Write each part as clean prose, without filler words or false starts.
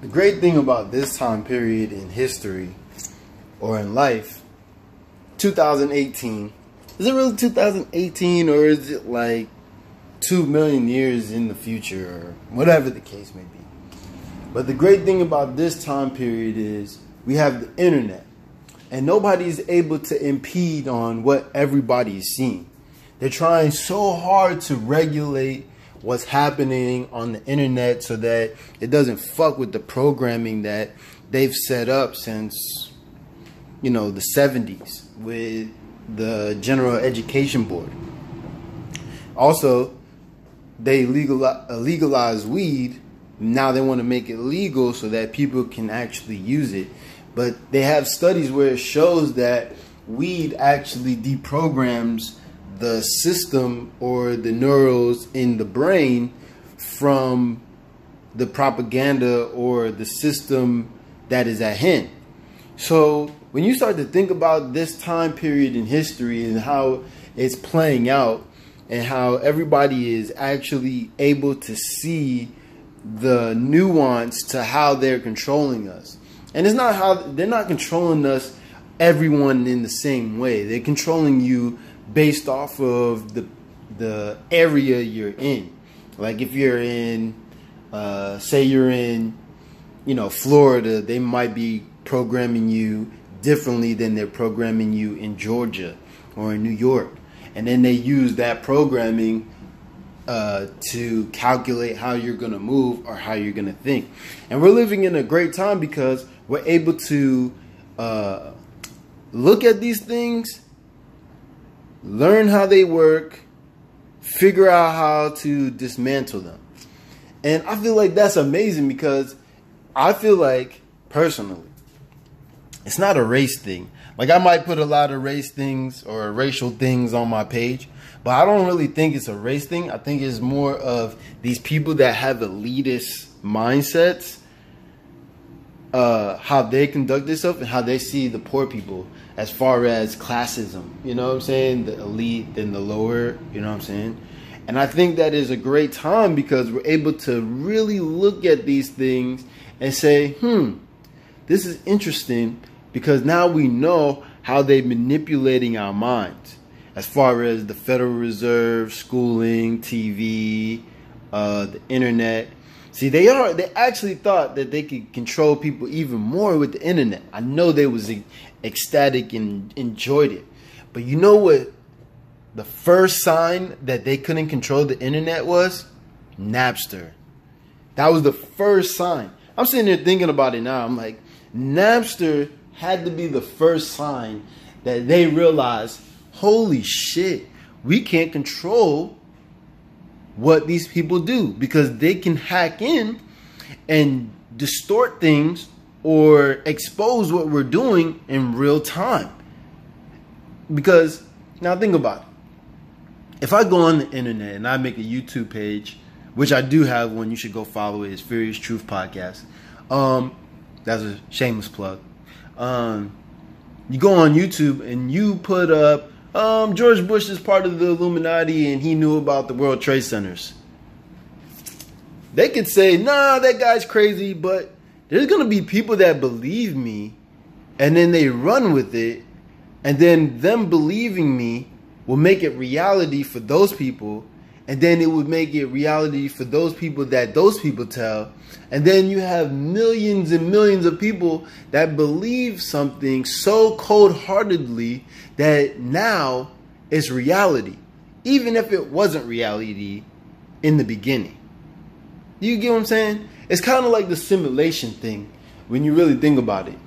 The great thing about this time period in history or in life, 2018, is it really 2018 or is it like 2 million years in the future or whatever the case may be? But the great thing about this time period is we have the internet and nobody's able to impede on what everybody is seeing. They're trying so hard to regulate what's happening on the internet so that it doesn't fuck with the programming that they've set up since, the 70s with the General Education Board. Also, they legalized weed. Now they want to make it legal so that people can actually use it. But they have studies where it shows that weed actually deprograms the system or the neurons in the brain from the propaganda or the system that is at hand. So when you start to think about this time period in history and how it's playing out and how everybody is actually able to see the nuance to how they're controlling us. And it's not how they're not controlling us, everyone in the same way. They're controlling you based off of the area you're in. Like if you're in, say you're in, Florida, they might be programming you differently than they're programming you in Georgia or in New York. And then they use that programming to calculate how you're going to move or how you're going to think. And we're living in a great time because we're able to look at these things, learn how they work, figure out how to dismantle them. And I feel like that's amazing because I feel like, personally, it's not a race thing. Like I might put a lot of race things or racial things on my page, but I don't really think it's a race thing. I think it's more of these people that have elitist mindsets, how they conduct themselves and how they see the poor people as far as classism. You know what I'm saying? The elite and the lower, you know what I'm saying? And I think that is a great time because we're able to really look at these things and say, this is interesting because now we know how they're manipulating our minds as far as the Federal Reserve, schooling, TV, the internet. See, they actually thought that they could control people even more with the internet. I know they was ecstatic and enjoyed it. But you know what the first sign that they couldn't control the internet was? Napster. That was the first sign. I'm sitting there thinking about it now. I'm like, Napster had to be the first sign that they realized, holy shit, we can't control what these people do because they can hack in and distort things or expose what we're doing in real time. Because now think about it. If I go on the internet and I make a YouTube page, which I do have one, you should go follow it. It's Furious Truth Podcast. That's a shameless plug. You go on YouTube and you put up George Bush is part of the Illuminati and he knew about the World Trade Centers. They could say, nah, that guy's crazy, but there's going to be people that believe me and then they run with it. And then them believing me will make it reality for those people. And then it would make it reality for those people that those people tell. And then you have millions and millions of people that believe something so cold-heartedly that now it's reality, even if it wasn't reality in the beginning. You get what I'm saying? It's kind of like the simulation thing when you really think about it.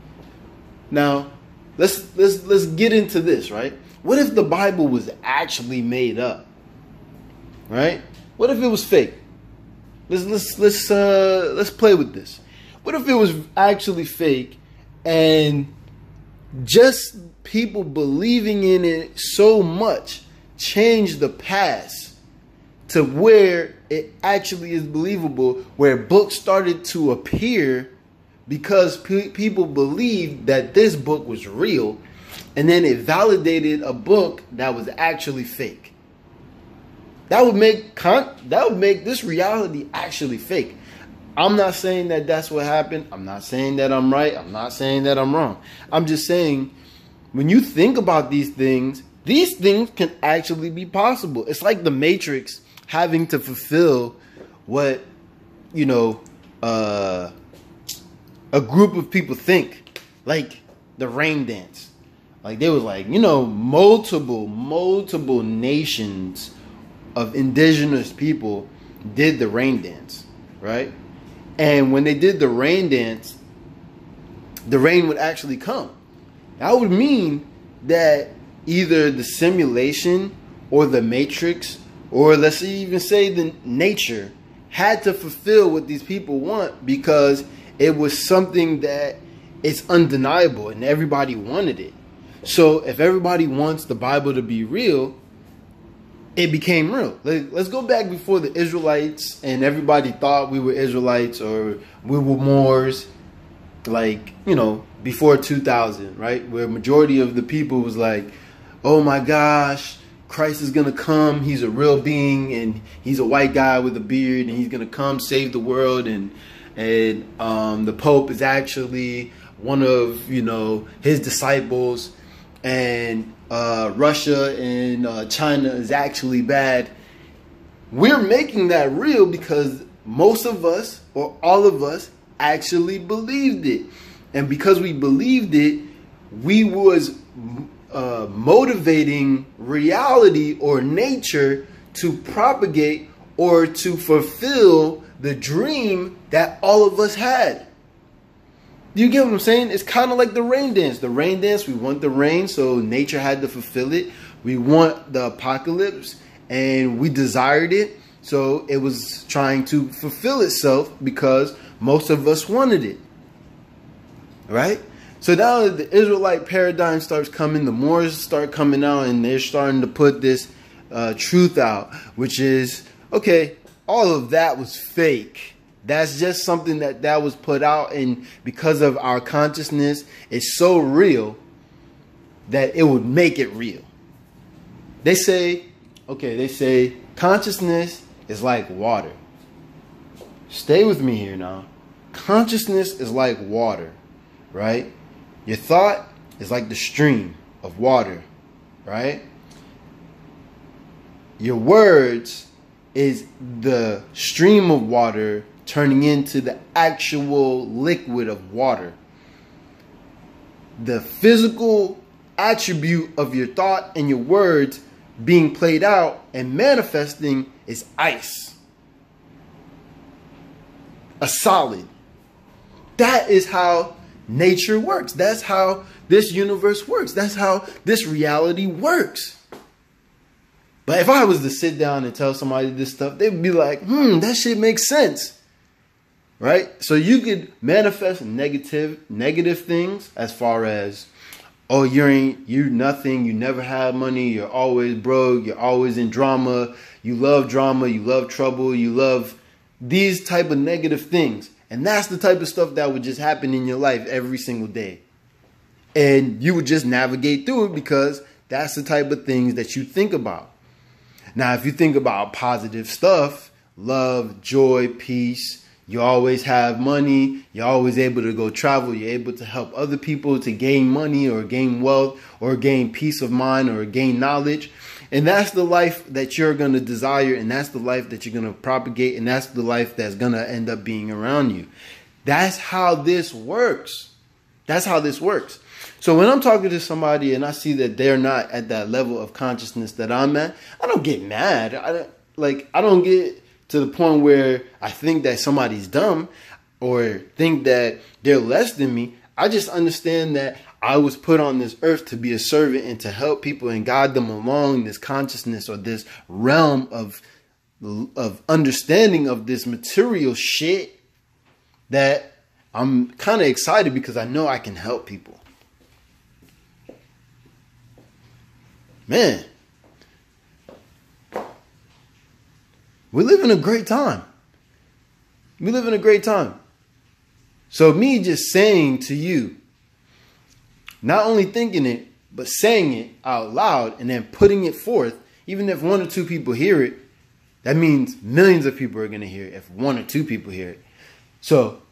Now, let's get into this, right? What if the Bible was actually made up? Right? What if it was fake? Let's play with this. What if it was actually fake and just people believing in it so much changed the past to where it actually is believable, where books started to appear because people believed that this book was real, and then it validated a book that was actually fake. That would make this reality actually fake. I'm not saying that that's what happened. I'm not saying that I'm right. I'm not saying that I'm wrong. I'm just saying when you think about these things can actually be possible. It's like the Matrix having to fulfill what, you know, a group of people think. Like the rain dance. Like they was like, you know, multiple nations of indigenous people did the rain dance, right? And when they did the rain dance, the rain would actually come. That would mean that either the simulation or the Matrix, or let's even say the nature, had to fulfill what these people want because it was something that it's undeniable and everybody wanted it. So if everybody wants the Bible to be real, it became real. Let's go back before the Israelites and everybody thought we were Israelites or we were Moors, like, you know, before 2000, right? Where majority of the people was like, oh my gosh, Christ is going to come. He's a real being and he's a white guy with a beard and he's going to come save the world. And the Pope is actually one of, you know, his disciples. And Russia and China is actually bad. We're making that real because most of us or all of us actually believed it. And because we believed it, we was motivating reality or nature to propagate or to fulfill the dream that all of us had. You get what I'm saying? It's kind of like the rain dance. The rain dance, we want the rain, so nature had to fulfill it. We want the apocalypse, and we desired it, so it was trying to fulfill itself because most of us wanted it. Right? So now the Israelite paradigm starts coming, the Moors start coming out, and they're starting to put this truth out, which is, okay, all of that was fake. That's just something that was put out, and because of our consciousness, it's so real that it would make it real. They say, consciousness is like water. Stay with me here now. Consciousness is like water, right? Your thought is like the stream of water, right? Your words is the stream of water turning into the actual liquid of water. The physical attribute of your thought and your words being played out and manifesting is ice. A solid. That is how nature works. That's how this universe works. That's how this reality works. But if I was to sit down and tell somebody this stuff, they'd be like, that shit makes sense. Right? So you could manifest negative things as far as, oh, you're nothing, you never have money, you're always broke, you're always in drama, you love trouble, you love these type of negative things. And that's the type of stuff that would just happen in your life every single day. And you would just navigate through it because that's the type of things that you think about. Now, if you think about positive stuff, love, joy, peace, you always have money, you're always able to go travel, you're able to help other people to gain money or gain wealth or gain peace of mind or gain knowledge. And that's the life that you're going to desire, and that's the life that you're going to propagate, and that's the life that's going to end up being around you. That's how this works. That's how this works. So when I'm talking to somebody and I see that they're not at that level of consciousness that I'm at, I don't get mad. I don't get to the point where I think that somebody's dumb or think that they're less than me. I just understand that I was put on this earth to be a servant and to help people and guide them along this consciousness or this realm of understanding of this material shit, that I'm kind of excited because I know I can help people. Man, we live in a great time. We live in a great time. So me just saying to you, not only thinking it, but saying it out loud and then putting it forth, even if one or two people hear it, that means millions of people are going to hear it if one or two people hear it. So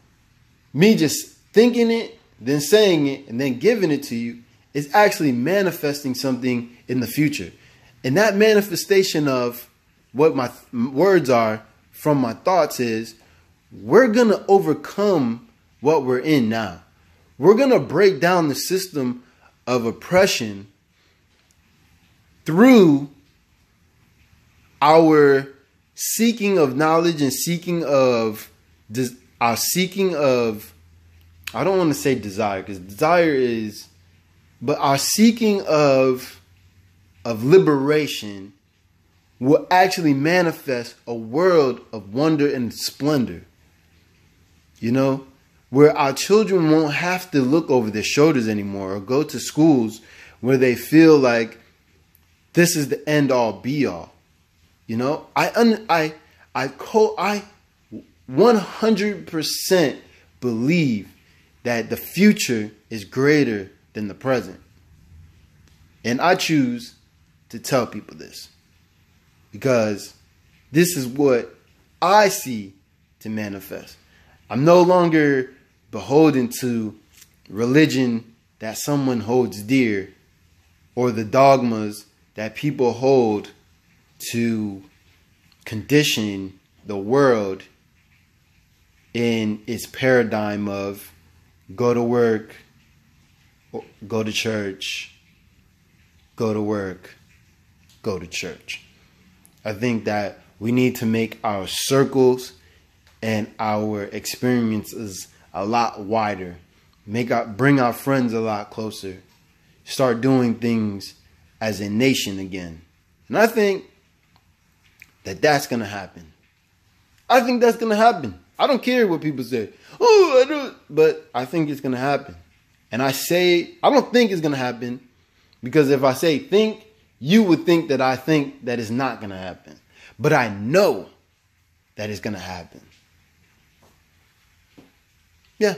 me just thinking it, then saying it, and then giving it to you is actually manifesting something in the future. And that manifestation of what my words are from my thoughts is, we're going to overcome what we're in now. We're going to break down the system of oppression through our seeking of knowledge and seeking of I don't want to say desire, because desire is, but our seeking of liberation will actually manifest a world of wonder and splendor. You know, where our children won't have to look over their shoulders anymore or go to schools where they feel like this is the end all be all. You know, I 100% believe that the future is greater than the present. And I choose to tell people this because this is what I see to manifest. I'm no longer beholden to religion that someone holds dear or the dogmas that people hold to condition the world in its paradigm of go to work, go to church, go to work, go to church. I think that we need to make our circles and our experiences a lot wider. Bring our friends a lot closer. Start doing things as a nation again. And I think that that's going to happen. I think that's going to happen. I don't care what people say. Oh, I don't. But I think it's going to happen. And I don't think it's going to happen because if I say think, you would think that I think that it's not going to happen. But I know that it's going to happen. Yeah.